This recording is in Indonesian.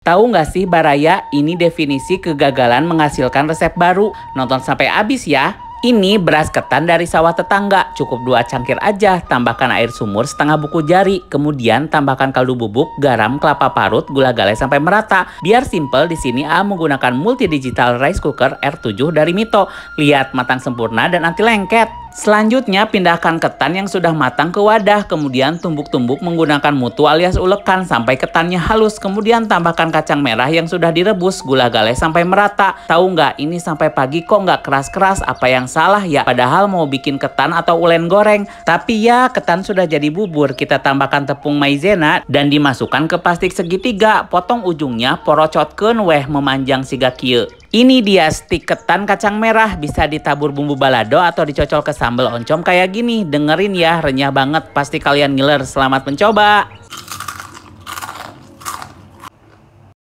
Tahu nggak sih Baraya, ini definisi kegagalan menghasilkan resep baru. Nonton sampai habis ya. Ini beras ketan dari sawah tetangga, cukup 2 cangkir aja, tambahkan air sumur setengah buku jari, kemudian tambahkan kaldu bubuk, garam, kelapa parut, gula galai sampai merata. Biar simple di sini A menggunakan multi digital rice cooker R7 dari Mito. Lihat matang sempurna dan anti lengket. Selanjutnya pindahkan ketan yang sudah matang ke wadah, kemudian tumbuk-tumbuk menggunakan mutu alias ulekan sampai ketannya halus, kemudian tambahkan kacang merah yang sudah direbus, gula galai sampai merata. Tahu nggak, ini sampai pagi kok nggak keras-keras, apa yang salah ya? Padahal mau bikin ketan atau ulen goreng. Tapi ya, ketan sudah jadi bubur, kita tambahkan tepung maizena dan dimasukkan ke plastik segitiga, potong ujungnya, porocotkeun weh memanjang siga kieu. Ini dia stik ketan kacang merah, bisa ditabur bumbu balado atau dicocol ke sambal oncom kayak gini. Dengerin ya, renyah banget, pasti kalian ngiler. Selamat mencoba.